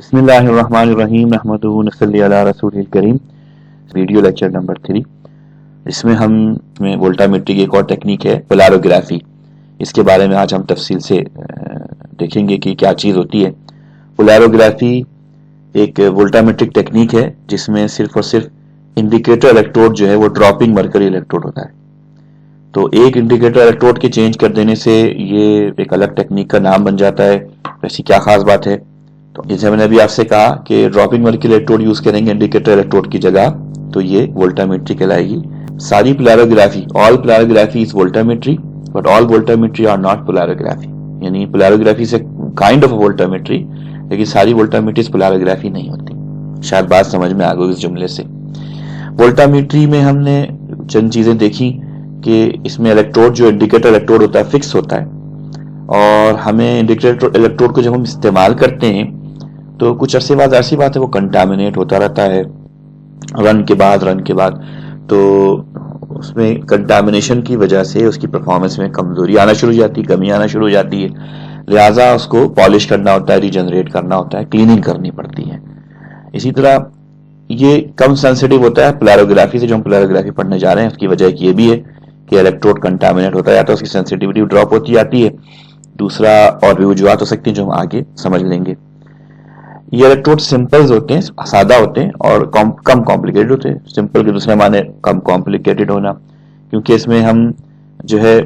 بسم اللہ الرحمن الرحیم نحمدہ ونصلی علی رسول الکریم۔ ویڈیو لیکچر نمبر 3 اس میں ہم وولٹامیٹری کی ایک اور ٹیکنیک ہے پولاروگرافی، اس کے بارے میں آج ہم تفصیل سے دیکھیں گے کہ کیا چیز ہوتی ہے۔ پولاروگرافی ایک وولٹامیٹرک ٹیکنیک ہے جس میں صرف اور صرف انڈیکیٹر الیکٹروڈ جو ہے وہ ڈراپنگ مرکری الیکٹروڈ ہوتا ہے۔ تو ایک انڈیکیٹر الیکٹروڈ کے چینج کر دینے سے یہ ایک الگ ٹیکنیک کا نام بن جاتا ہے۔ ایسی کیا خاص بات ہے؟ تو جیسے میں نے ابھی آپ سے کہا کہ ڈراپنگ مرکری الیکٹروڈ یوز کریں گے انڈیکیٹر الیکٹروڈ کی جگہ تو یہ وولٹامیٹری کہلائے گی۔ ساری پولاروگرافی، آل پولاروگرافی از وولٹامیٹری بٹ آل وولٹامیٹری آر ناٹ پولاروگرافی، یعنی پولاروگرافی سے کائنڈ آف وولٹامیٹری، لیکن ساری وولٹامیٹریز پولاروگرافی نہیں ہوتی۔ شاید بات سمجھ میں آ گئی اس جملے سے۔ وولٹامیٹری میں ہم نے چند چیزیں دیکھی کہ اس میں الیکٹروڈ جو انڈیکیٹر الیکٹروڈ ہوتا ہے فکس ہوتا ہے، اور ہمیں انڈیکیٹر الیکٹروڈ کو جب ہم استعمال کرتے ہیں تو کچھ عرصے بعد ایسی بات ہے وہ کنٹامنیٹ ہوتا رہتا ہے رن کے بعد، تو اس میں کنٹامنیشن کی وجہ سے اس کی پرفارمنس میں کمزوری آنا شروع ہو جاتی ہے، کمی آنا شروع ہو جاتی ہے، لہٰذا اس کو پالش کرنا ہوتا ہے، ریجنریٹ کرنا ہوتا ہے، کلیننگ کرنی پڑتی ہے۔ اسی طرح یہ کم سینسیٹیو ہوتا ہے پولاروگرافی سے، جو ہم پولاروگرافی پڑھنے جا رہے ہیں اس کی وجہ یہ بھی ہے کہ الیکٹروڈ کنٹامنیٹ ہوتا جاتا ہے، اس کی سینسیٹیوٹی ڈراپ ہوتی جاتی ہے۔ دوسرا اور بھی وجوہات ہو سکتی ہیں جو ہم آگے سمجھ لیں گے۔ یہ الیکٹروڈ سمپلز ہوتے ہیں، سادہ ہوتے ہیں اور کم کمپلیکیٹڈ ہوتے ہیں۔ سمپل کے دوسرے معنی کم کمپلیکیٹڈ ہونا، کیونکہ اس میں ہم جو ہے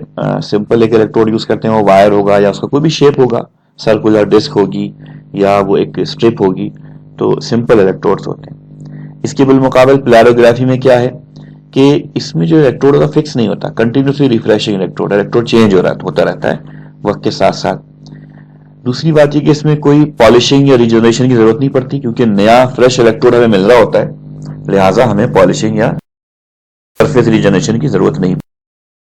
سمپل ایک الیکٹروڈ یوز کرتے ہیں، وہ وائر ہوگا یا اس کا کوئی بھی شیپ ہوگا، سرکولر ڈسک ہوگی یا وہ ایک اسٹرپ ہوگی، تو سمپل الیکٹروڈز ہوتے ہیں۔ اس کے بالمقابل پولاروگرافی میں کیا ہے کہ اس میں جو الیکٹروڈ ہوتا فکس نہیں ہوتا، کنٹینیوسلی ریفریشنگ الیکٹروڈ چینج ہوتا رہتا ہے وقت کے ساتھ ساتھ۔ دوسری بات یہ کہ اس میں کوئی پالشنگ یا ریجنریشن کی ضرورت نہیں پڑتی، کیونکہ نیا فریش الیکٹروڈ ہمیں مل رہا ہوتا ہے، لہٰذا ہمیں پالشنگ یا سرفیس ریجنریشن کی ضرورت نہیں پڑتی۔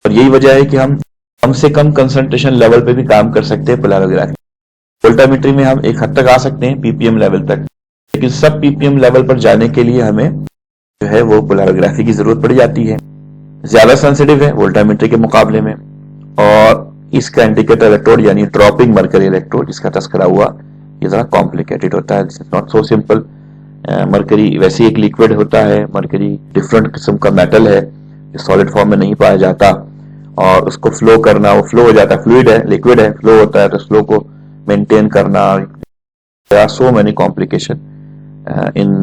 اور یہی وجہ ہے کہ ہم کم سے کم کنسنٹریشن لیول پہ بھی کام کر سکتے ہیں پولاروگرافی۔ وولٹامیٹری میں ہم ایک حد تک آ سکتے ہیں پی پی ایم لیول تک، لیکن سب پی پی ایم لیول پر جانے کے لیے ہمیں جو ہے وہ پولاروگرافی کی ضرورت پڑ جاتی ہے۔ زیادہ سینسیٹیو ہے وولٹامیٹری کے مقابلے میں، اور اس کا انڈیکیٹر الیکٹروڈ یعنی ڈراپنگ مرکری الیکٹروڈ جس کا تذکرہ ہوا یہ ذرا کمپلیکیٹڈ ہوتا ہے، ناٹ سو سمپل۔ مرکری ویسے ایک لیکوڈ ہوتا ہے، مرکری ڈفرنٹ قسم کا میٹل ہے جو سالڈ فارم میں نہیں پایا جاتا، اور اس کو فلو کرنا، وہ فلو ہو جاتا ہے، فلوئڈ ہے، لیکوڈ ہے، فلو ہوتا ہے، تو فلو کو مینٹین کرنا، there are so many complication in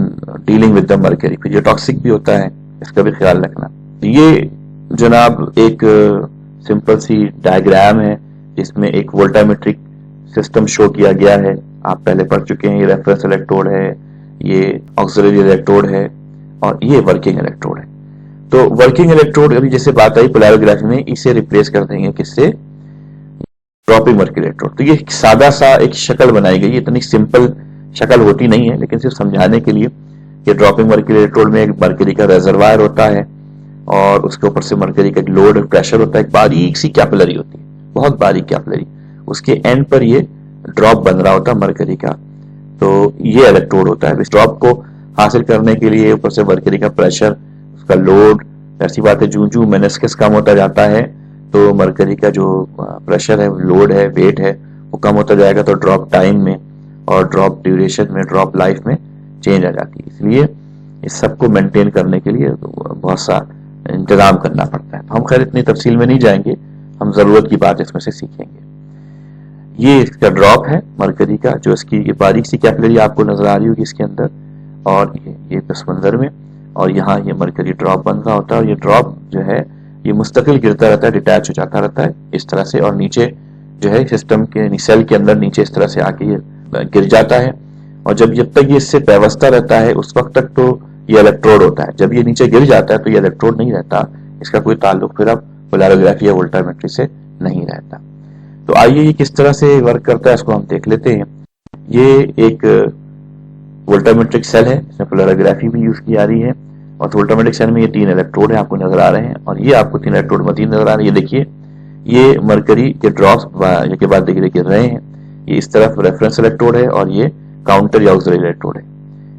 dealing with the mercury۔ پھر یہ ٹاکسک بھی ہوتا ہے، اس کا بھی خیال رکھنا۔ یہ جناب ایک سمپل سی ڈائیگرام ہے جس میں ایک وولٹامیٹرک سسٹم شو کیا گیا ہے، آپ پہلے پڑھ چکے ہیں۔ یہ ریفرنس الیکٹروڈ ہے، یہ آکسیلری الیکٹروڈ ہے، اور یہ ورکنگ الیکٹروڈ ہے۔ تو ورکنگ الیکٹروڈ ابھی جیسے بات آئی پولاروگرافی میں، اسے ریپلیس کر دیں گے کس سے؟ Dropping mercury electrode. تو یہ سادہ سا ایک شکل بنائی گئی، اتنی سمپل شکل ہوتی نہیں ہے، لیکن صرف سمجھانے کے لیے کہ ڈراپنگ مرکری الیکٹروڈ میں ایک مرکری کا ریزروائر ہوتا ہے، اور اس کے اوپر سے مرکری کا ایک لوڈ پریشر ہوتا ہے، ایک باریک سی کیپلری ہوتی ہے، بہت باریک کیپلری، اس کے اینڈ پر یہ ڈراپ بن رہا ہوتا ہے مرکری کا، تو یہ الیکٹروڈ ہوتا ہے۔ اس ڈراپ کو حاصل کرنے کے لیے اوپر سے مرکری کا پریشر، اس کا لوڈ، ایسی بات ہے جو مینسکس کم ہوتا جاتا ہے تو مرکری کا جو پریشر ہے، لوڈ ہے، ویٹ ہے، وہ کم ہوتا جائے گا، تو ڈراپ ٹائم میں اور ڈراپ ڈیوریشن میں، ڈراپ لائف میں چینج آ جاتی ہے۔ اس لیے اس سب کو مینٹین کرنے کے لیے بہت سا انتظام کرنا پڑتا ہے۔ ہم خیر اتنی تفصیل میں نہیں جائیں گے، ہم ضرورت کی بات اس میں سے سیکھیں گے۔ یہ اس کا ڈراپ ہے مرکری کا، جو اس کی یہ باریک سی کیپلری آپ کو نظر آ رہی ہوگی اس کے اندر، اور یہ پس منظر میں، اور یہاں یہ مرکری ڈراپ بن رہا ہوتا ہے، اور یہ ڈراپ جو ہے یہ مستقل گرتا رہتا ہے، ڈیٹیچ ہو جاتا رہتا ہے اس طرح سے، اور نیچے جو ہے سسٹم کے سیل کے اندر نیچے اس طرح سے آ کے یہ گر جاتا ہے، اور جب تک یہ اس سے پیوستہ رہتا ہے اس وقت تک تو یہ الیکٹروڈ ہوتا ہے۔ جب یہ نیچے گر جاتا ہے تو یہ الیکٹروڈ نہیں رہتا، اس کا کوئی تعلق پھر اب پولاروگرافی یا وولٹامیٹری سے نہیں رہتا۔ تو آئیے یہ کس طرح سے ورک کرتا ہے اس کو ہم دیکھ لیتے ہیں۔ یہ ایک وولٹامیٹرک سیل ہے، اس میں پولاروگرافی بھی یوز کی جا رہی ہے، اور وولٹامیٹرک سیل میں یہ 3 الیکٹروڈ ہیں آپ کو نظر آ رہے ہیں، اور یہ آپ کو 3 الیکٹروڈ مزید نظر آ رہے ہیں۔ یہ دیکھیے یہ مرکری کے ڈراپس کے بعد گر رہے ہیں، یہ اس طرف ریفرنس الیکٹروڈ ہے، اور یہ کاؤنٹر یا آکسیلری الیکٹروڈ ہے۔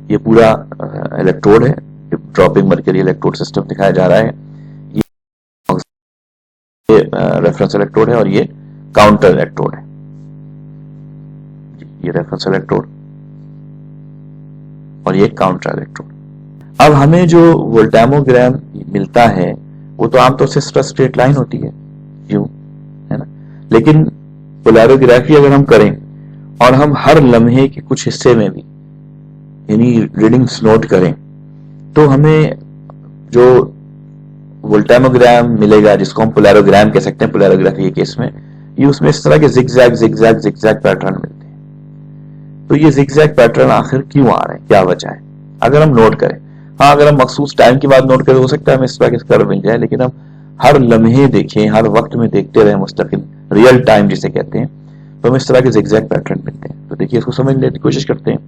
یہ پورا الیکٹروڈ ہے، ڈراپنگ مرکری الیکٹروڈ سسٹم دکھایا جا رہا ہے۔ یہ ریفرنس الیکٹروڈ ہے، اور یہ کاؤنٹر الیکٹروڈ ہے۔ یہ ریفرنس الیکٹروڈ، اور یہ کاؤنٹر الیکٹروڈ. اب ہمیں جو وولٹیموگرام ملتا ہے وہ تو عام طور سے اسٹریٹ لائن ہوتی ہے یوں، ہے نا. لیکن پولیروگرافی اگر ہم کریں اور ہم ہر لمحے کے کچھ حصے میں بھی یعنی ریڈنگز نوٹ کریں تو ہمیں جو وولٹیموگرام ملے گا، جس کو ہم پولیروگرام کہہ سکتے ہیں پولیروگرافی کے کیس میں، یہ اس میں اس طرح کے زگ زیگ پیٹرن ملتے ہیں. تو یہ زگ زیگ پیٹرن آخر کیوں آ رہے ہیں، کیا وجہ ہے؟ اگر ہم نوٹ کریں، ہاں اگر ہم مخصوص ٹائم کے بعد نوٹ کریں ہو سکتا ہے ہمیں اس طرح کے کرو مل جائے، لیکن ہم ہر لمحے دیکھیں، ہر وقت میں دیکھتے رہیں مستقل، ریئل ٹائم جسے کہتے ہیں، تو ہمیں اس طرح کے زگ زیگ پیٹرن ملتے ہیں. تو دیکھیے اس کو سمجھنے کی کوشش کرتے ہیں.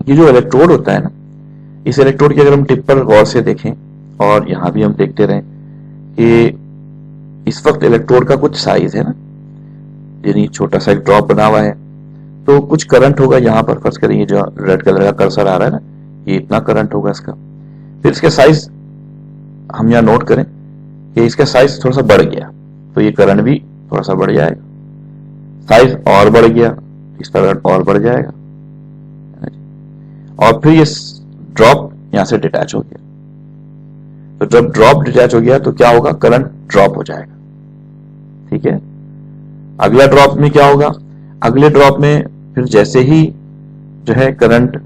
یہ جو الیکٹروڈ ہوتا ہے نا، اس الیکٹروڈ کی اگر ہم ٹپ پر غور سے دیکھیں اور یہاں بھی ہم دیکھتے رہیں کہ اس وقت الیکٹروڈ کا کچھ سائز ہے نا، یعنی چھوٹا سا ایک ڈراپ بنا ہوا ہے، تو کچھ کرنٹ ہوگا یہاں پر. فرض کریں یہ جو ریڈ کلر کا کرسر آ رہا ہے نا، یہ اتنا کرنٹ ہوگا اس کا. پھر اس کا سائز ہم یہاں نوٹ کریں کہ اس کا سائز تھوڑا سا بڑھ گیا، تو یہ کرنٹ بھی تھوڑا سا بڑھ جائے گا. سائز اور بڑھ گیا، اس کا کرنٹ اور بڑھ جائے گا. اور پھر یہ ڈراپ یہاں سے ڈیٹیچ ہو گیا. تو جب ڈراپ ڈیٹیچ ہو گیا تو کیا ہوگا، کرنٹ ڈراپ ہو جائے گا. ٹھیک ہے. اگلا ڈراپ میں کیا ہوگا، اگلے ڈراپ میں پھر جیسے ہی جو ہے کرنٹ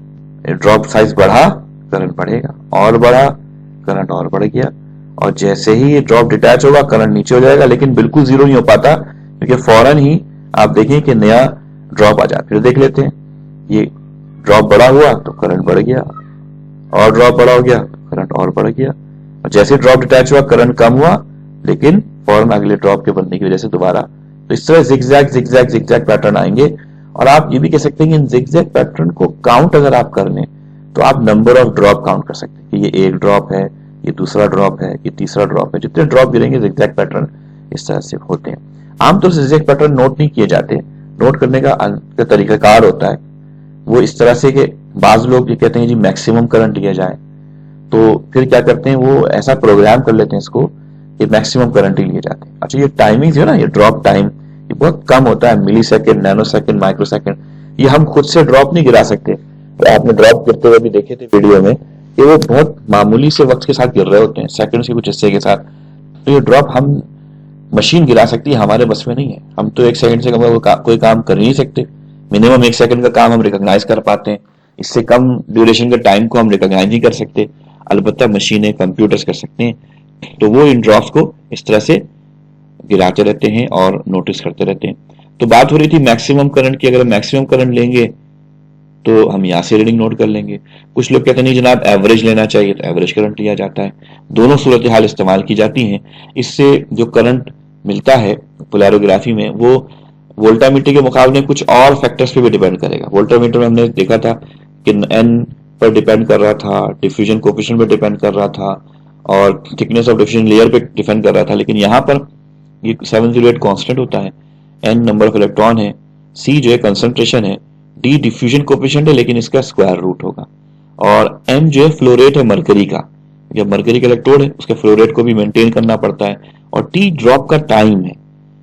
ڈراپ سائز بڑھا، کرنٹ بڑھے گا، اور بڑھا، کرنٹ اور بڑھ گیا. اور جیسے ہی یہ ڈراپ ڈیٹیچ ہوگا کرنٹ نیچے ہو جائے گا، لیکن بالکل زیرو نہیں ہو پاتا کیونکہ فوراً ہی آپ دیکھیں کہ نیا ڈراپ آ جائے. پھر دیکھ لیتے ہیں، یہ ڈراپ بڑا ہوا تو کرنٹ بڑھ گیا، اور ڈراپ بڑا ہو گیا کرنٹ اور بڑھ گیا. اور جیسے ڈراپ ڈیٹیچ ہوا کرنٹ کم ہوا، لیکن فوراً اگلے ڈراپ کے بننے کی وجہ سے دوبارہ. تو اس طرح زگ زیگ پیٹرن آئیں گے. اور آپ یہ بھی کہہ سکتے ہیں کہ ان زگ زیگ پیٹرن کو کاؤنٹ اگر آپ کر لیں تو آپ نمبر آف ڈراپ کاؤنٹ کر سکتے ہیں کہ یہ ایک ڈراپ ہے، یہ دوسرا ڈراپ ہے، یہ تیسرا ڈراپ ہے. جتنے ڈراپ گریں گے زگ زیگ پیٹرن اس طرح سے ہوتے ہیں. عام طور سے زگ زیگ پیٹرن نوٹ نہیں کیے جاتے. نوٹ کرنے کا طریقہ کار ہوتا ہے وہ اس طرح سے کہ بعض لوگ یہ کہتے ہیں جی میکسیمم کرنٹ لیا جائے، تو پھر کیا کرتے ہیں وہ ایسا پروگرام کر لیتے ہیں اس کو کہ میکسیمم کرنٹ ہی لیے جاتے ہیں. اچھا یہ ٹائمنگ جو ہے نا، یہ ڈراپ ٹائم یہ بہت کم ہوتا ہے، ملی second, Nano second, micro second. یہ ہم خود سے ڈراپ نہیں گرا سکتے. آپ نے ڈراپ کرتے ہوئے بھی دیکھے تھے ویڈیو میں کہ وہ بہت معمولی سے وقت کے ساتھ گر رہے ہوتے ہیں، سیکنڈ کے کچھ حصے کے ساتھ. تو یہ ڈراپ ہم مشین گرا سکتی ہے، ہمارے بس میں نہیں ہے. ہم تو ایک سیکنڈ سے کم کوئی کام کر نہیں سکتے. منیمم ایک سیکنڈ کا کام ہم ریکگنائز کر پاتے ہیں، اس سے کم ڈیوریشن کا ٹائم کو ہم ریکگنائز نہیں کر سکتے. البتہ مشینیں، کمپیوٹرز کر سکتے ہیں. تو وہ ان ڈراپس کو اس طرح سے گراتے رہتے ہیں اور نوٹس کرتے رہتے ہیں. تو بات ہو رہی تھی میکسیمم کرنٹ کی. اگر ہم میکسیمم کرنٹ لیں گے تو ہم یہاں سے ریڈنگ نوٹ کر لیں گے. کچھ لوگ کہتے ہیں نہیں جناب ایوریج لینا چاہیے، تو ایوریج کرنٹ لیا جاتا ہے. دونوں صورتحال استعمال کی جاتی ہیں. اس سے جو کرنٹ ملتا ہے پولیروگرافی میں وہ وولٹا میٹر کے مقابلے کچھ اور فیکٹرز پہ بھی ڈیپینڈ کرے گا. وولٹا میٹر میں ہم نے دیکھا تھا کہ این پر ڈیپینڈ کر رہا تھا، ڈیفیوژن کوفیشنٹ پہ ڈیپینڈ کر رہا تھا، اور تھکنیس آف ڈیفیوژن لیئر پہ ڈیپینڈ کر رہا تھا. لیکن یہاں پر یہ 708 کانسٹنٹ ہوتا ہے، این نمبر آف الیکٹران ہے، سی جو ہے کنسنٹریشن ہے، ڈی ڈیفیوژن کوفیشنٹ ہے لیکن اس کا اسکوائر روٹ ہوگا، اور ایم جو ہے فلو ریٹ ہے مرکری کا. جب مرکری کا الیکٹروڈ ہے اس کے فلو ریٹ کو بھی مینٹین کرنا پڑتا ہے. اور ٹی ڈراپ کا ٹائم ہے،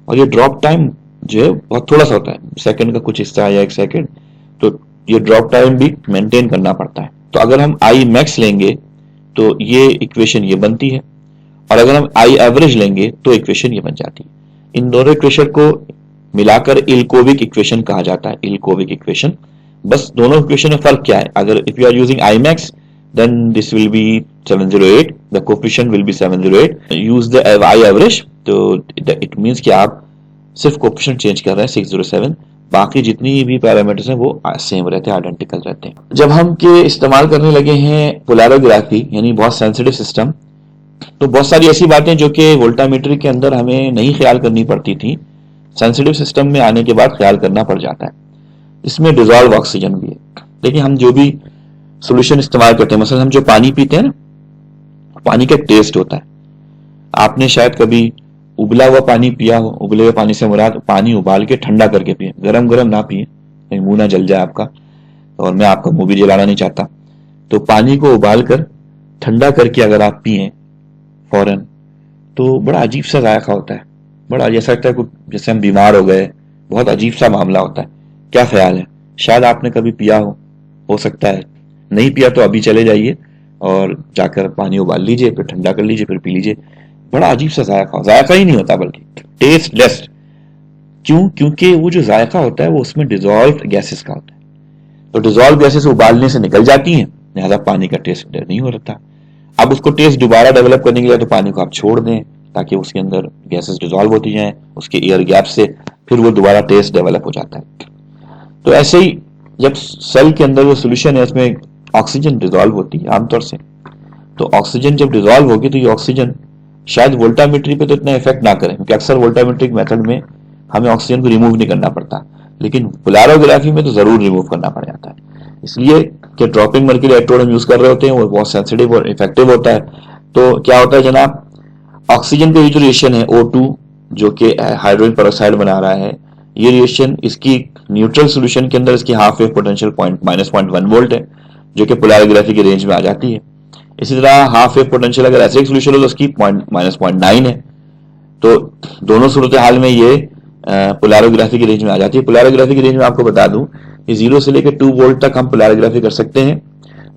اور یہ ڈراپ ٹائم جو ہے بہت تھوڑا سا ہوتا ہے، سیکنڈ کا کچھ حصہ یا ایک سیکنڈ. تو یہ ڈراپ ٹائم بھی مینٹین کرنا پڑتا ہے. تو اگر ہم آئی میکس لیں گے تو یہ ایکویشن یہ بنتی ہے، اور اگر ہم آئی ایوریج لیں گے تو ایکویشن یہ بن جاتی ہے. ان دونوں ایکویشن کو ملا کر ایلکوبک ایکویشن کہا جاتا ہے. ایلکوبک ایکویشن. بس دونوں ایکویشن میں فرق کیا ہے؟ اگر if you are using IMAX then this will be 708, the coefficient will be 708. Use the I average, تو it means کہ آپ صرف کوفیشنٹ چینج کر رہے ہیں 607، باقی جتنی بھی پیرامیٹرز ہیں وہ سیم رہتے ہیں، آئیڈینٹیکل رہتے ہیں. جب ہم کے استعمال کرنے لگے ہیں پولیروگرافی یعنی بہت سینسٹیو سسٹم، تو بہت ساری ایسی باتیں جو کہ وولٹا میٹر کے اندر ہمیں نہیں خیال کرنی پڑتی تھی، سینسٹیو سسٹم میں آنے کے بعد خیال کرنا پڑ جاتا ہے. اس میں ڈیزالو آکسیجن بھی ہے. لیکن ہم جو بھی سولوشن استعمال کرتے ہیں، مثلا ہم جو پانی پیتے ہیں نا، پانی کا ایک ٹیسٹ ہوتا ہے. آپ نے شاید کبھی ابلا ہوا پانی پیا ہو. ابلے ہوئے پانی سے مراد پانی ابال کے ٹھنڈا کر کے پیے، گرم گرم نہ پیے، کہیں منہ نہ جل جائے آپ کا، اور میں آپ کا منہ بھی جلانا نہیں چاہتا. تو پانی کو ابال کر ٹھنڈا کر کے اگر آپ پیئیں فوراً، تو بڑا عجیب سا ذائقہ ہوتا ہے. بڑا جیسا لگتا ہے جیسے ہم بیمار ہو گئے. بہت عجیب سا معاملہ ہوتا ہے. کیا خیال ہے؟ شاید آپ نے کبھی پیا ہو. ہو سکتا ہے. نہیں پیا تو ابھی چلے جائیے اور جا کر پانی ابال لیجئے، پھر ٹھنڈا کر لیجئے، پھر پی لیجئے. بڑا عجیب سا ذائقہ ہی نہیں ہوتا، بلکہ ٹیسٹ لیس. کیوں؟ کیونکہ وہ جو ذائقہ ہوتا ہے وہ اس میں ڈیزالوڈ گیسز کا ہوتا ہے. تو ڈیزالو گیسز ابالنے سے نکل جاتی ہیں، لہذا پانی کا ٹیسٹ نہیں ہو رہتا. اب اس کو ٹیسٹ دوبارہ ڈیولپ کرنے کے لیے تو پانی کو آپ چھوڑ دیں تاکہ اس کے اندر گیسز ڈیزالو ہوتی جائیں اس کے ایئر گیپ سے، پھر وہ دوبارہ ٹیسٹ ڈیولپ ہو جاتا ہے. تو ایسے ہی جب سیل کے اندر جو سولوشن ہے اس میں آکسیجن ڈیزالو ہوتی ہے عام طور سے، تو آکسیجن جب ڈیزالو ہوگی تو یہ آکسیجن شاید وولٹامیٹری پہ تو اتنا افیکٹ نہ کرے، کیونکہ اکثر وولٹامیٹرک میتھڈ میں ہمیں آکسیجن کو ریموو نہیں کرنا پڑتا، لیکن پولیروگرافی میں تو ضرور ریموو کرنا پڑ جاتا ہے. اس لیے کہ ڈراپنگ مرکری الیکٹروڈ ہم یوز کر رہے ہوتے ہیں وہ بہت سینسیٹیو اور افیکٹو ہوتا ہے. تو کیا ہوتا ہے جناب، آکسیجن کا یہ جو ریشن ہے O2 جو کہ ہائیڈروجن پروکسائڈ بنا رہا ہے، یہ ریشن اس کی نیوٹرل سولوشن کے اندر اس کی ہاف ویو پوٹینشیل -0.1 وولٹ ہے جو کہ پولیروگرافی کی رینج میں آ جاتی ہے. اسی طرح ہاف ویو پوٹینشیل اگر ایسے ایک سولوشن ہو تو اس کی -0.9 ہے. تو دونوں صورتحال میں یہ پولیروگرافی کی رینج میں آ جاتی ہے. پولیروگرافی کی رینج میں آپ کو بتا دوں کہ 0 سے لے کے 2 وولٹ تک ہم پولیروگرافی کر سکتے ہیں.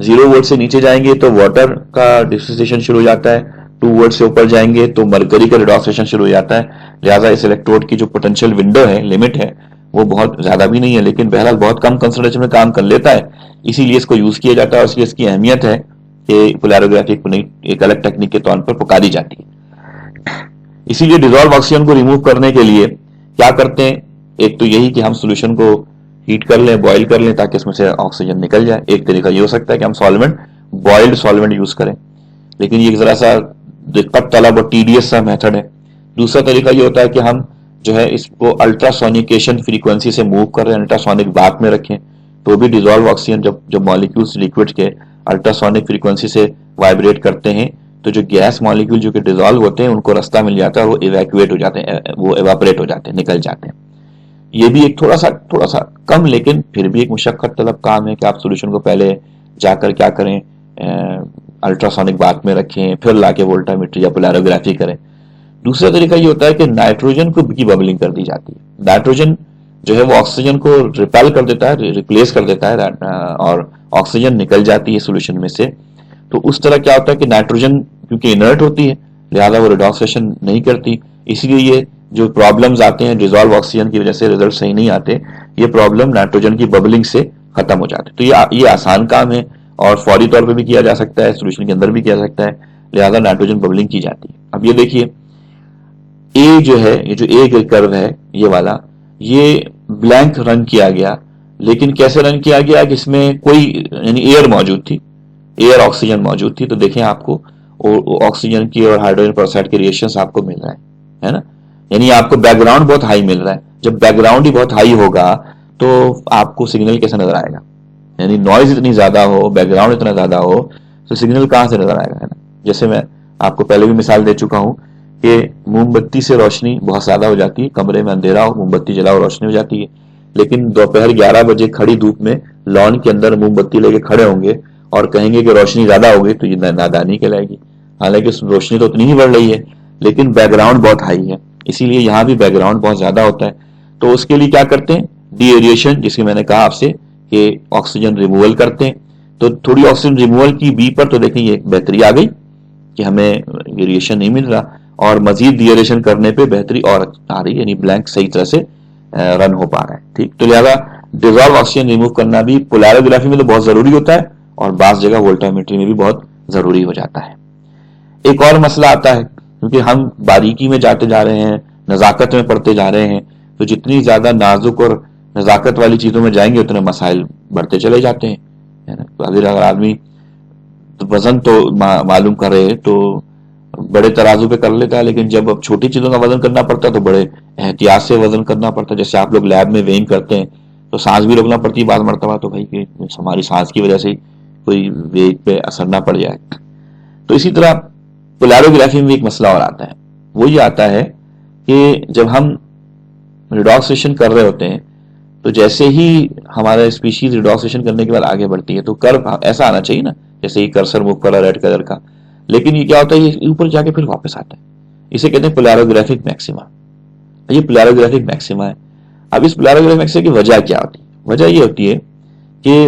0 وولٹ سے نیچے جائیں گے تو واٹر کا ڈسوسیشن شروع ہو جاتا ہے، 2 وولٹ سے اوپر جائیں گے تو مرکری کا ریڈاکسیشن شروع ہو جاتا ہے. لہٰذا اس الیکٹروڈ کی جو پوٹینشیل ونڈو ہے، لمٹ ہے، وہ بہت زیادہ بھی نہیں ہے لیکن بہرحال بہت کم کنسنٹریشن میں کام کر لیتا ہے. اسی لیے اس کو یوز کیا جاتا ہے اور اس لیے اس کی اہمیت ہے کہ پولیروگرافی ایک الگ ٹیکنیک کے طور پر پکاری جاتی ہے. اسی لیے ڈیزالو آکسیجن کو ریموو کرنے کے لیے کیا کرتے ہیں، ایک تو یہی کہ ہم سولوشن کو ہیٹ کر لیں، بوائل کر لیں تاکہ اس میں سے آکسیجن نکل جائے. ایک طریقہ یہ ہو سکتا ہے کہ ہم سالونٹ، بوائلڈ سالونٹ یوز کریں، لیکن یہ ذرا سا دقت طلب اور ٹیڈیس سا میتھڈ ہے. دوسرا طریقہ یہ ہوتا ہے کہ ہم جو ہے اس کو الٹرا سونیکیشن فریکوینسی سے موو کر رہے ہیں، الٹرا سونک بات میں رکھیں تو بھی ڈیزالو آکسیجن جب مالیکولز لیکوڈ کے الٹرا سونک فریکوینسی سے وائبریٹ کرتے ہیں تو جو گیس مالیکول جو کہ ڈیزالو ہوتے ہیں ان کو راستہ مل جاتا ہے اور وہ ایویکویٹ ہو جاتے ہیں، وہ ایواپریٹ ہو جاتے ہیں، نکل جاتے ہیں. یہ بھی ایک تھوڑا سا کم لیکن پھر بھی ایک مشقت طلب کام ہے کہ آپ سولوشن کو پہلے جا کر کیا کریں، الٹرا سونک بات میں رکھیں، پھر لا کے وولٹامیٹری یا پولیروگرافی کریں. دوسرا طریقہ یہ ہوتا ہے کہ نائٹروجن کو کی ببلنگ کر دی جاتی ہے. نائٹروجن جو ہے وہ آکسیجن کو ریپیل کر دیتا ہے، ریپلیس کر دیتا ہے اور آکسیجن نکل جاتی ہے سولوشن میں سے. تو اس طرح کیا ہوتا ہے کہ نائٹروجن کیونکہ انرٹ ہوتی ہے لہذا وہ ریڈاکسیشن نہیں کرتی، اس لیے یہ جو پرابلمز آتے ہیں ڈیزالو آکسیجن کی وجہ سے رزلٹ صحیح نہیں آتے، یہ پرابلم نائٹروجن کی ببلنگ سے ختم ہو جاتے. تو یہ آسان کام ہے اور فوری طور پہ بھی کیا جا سکتا ہے، سولوشن کے اندر بھی کیا جا سکتا ہے، لہذا نائٹروجن ببلنگ کی جاتی ہے. اب یہ دیکھیے اے جو ہے، یہ جو اے کرو ہے یہ والا، یہ بلینک رن کیا گیا، لیکن کیسے رن کیا گیا کہ اس میں کوئی یعنی ایئر موجود تھی، ایئر آکسیجن موجود تھی. تو دیکھیں آپ کو آکسیجن کی اور ہائیڈروجن پروکسائڈ کے ریئیکشنز آپ کو مل رہے ہیں، ہے نا. یعنی آپ کو بیک گراؤنڈ بہت ہائی مل رہا ہے. جب بیک گراؤنڈ ہی بہت ہائی ہوگا تو آپ کو سگنل کیسے نظر آئے گا؟ یعنی نوائز اتنی زیادہ ہو، بیک گراؤنڈ اتنا زیادہ ہو تو سگنل کہاں سے نظر آئے گا، ہے نا. جیسے میں آپ کو پہلے بھی مثال دے چکا ہوں کہ موم بتی سے روشنی بہت زیادہ ہو جاتی ہے، کمرے میں اندھیرا ہو، موم بتی جلاؤ روشنی ہو جاتی ہے. لیکن دوپہر 11 بجے کھڑی دھوپ میں لان کے اندر موم بتی لے کے کھڑے ہوں گے اور کہیں گے کہ روشنی زیادہ ہو گئی تو یہ نادانی کہلائے گی. حالانکہ روشنی تو اتنی ہی بڑھ رہی ہے لیکن بیک گراؤنڈ بہت ہائی ہے، اسی لیے یہاں بھی بیک گراؤنڈ بہت زیادہ ہوتا ہے. تو اس کے لیے کیا کرتے ہیں، ڈی ایریشن، جس کی میں نے کہا آپ سے کہ آکسیجن ریموول کرتے ہیں. تو تھوڑی آکسیجن ریموول کی بی پر تو دیکھیں یہ بہتری آ گئی کہ ہمیں ایریشن نہیں مل رہا، اور مزید ڈی ایریشن کرنے پہ بہتری اور آ رہی ہے، یعنی بلینک صحیح طرح سے رن ہو پا رہا ہے. ٹھیک، تو لہذا ڈیزالو آکسیجن ریموو کرنا بھی پولیروگرافی میں تو بہت ضروری ہوتا ہے اور بعض جگہ وولٹامیٹری میں بھی بہت ضروری ہو جاتا ہے. ایک اور مسئلہ آتا ہے کیونکہ ہم باریکی میں جاتے جا رہے ہیں، نزاکت میں پڑھتے جا رہے ہیں، تو جتنی زیادہ نازک اور نزاکت والی چیزوں میں جائیں گے اتنے مسائل بڑھتے چلے جاتے ہیں. اگر آدمی وزن تو معلوم کرے تو بڑے ترازو پہ کر لیتا ہے، لیکن جب اب چھوٹی چیزوں کا وزن کرنا پڑتا ہے تو بڑے احتیاط سے وزن کرنا پڑتا ہے. جیسے آپ لوگ لیب میں ویئنگ کرتے ہیں تو سانس بھی روکنا پڑتی ہے بعض مرتبہ، تو بھائی کہ ہماری سانس کی وجہ سے کوئی ویٹ پہ اثر نہ پڑ جائے. تو اسی طرح پولیروگرافی میں ایک مسئلہ اور آتا ہے، وہ یہ آتا ہے کہ جب ہم ریڈاکسیشن کر رہے ہوتے ہیں تو جیسے ہی ہمارا اسپیشیز ریڈاکسیشن کرنے کے بعد آگے بڑھتی ہے تو کرو ایسا آنا چاہیے نا، جیسے ہی کرسر موو کر رہا ریڈ کلر کا، لیکن یہ کیا ہوتا ہے، یہ اوپر جا کے پھر واپس آتا ہے. اسے کہتے ہیں پولیروگرافک میکسیما. یہ پولیروگرافک میکسیما ہے. اب اس پولیروگرافک میکسیما کی وجہ کیا ہوتی ہے؟ وجہ یہ ہوتی ہے کہ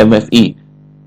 MFE,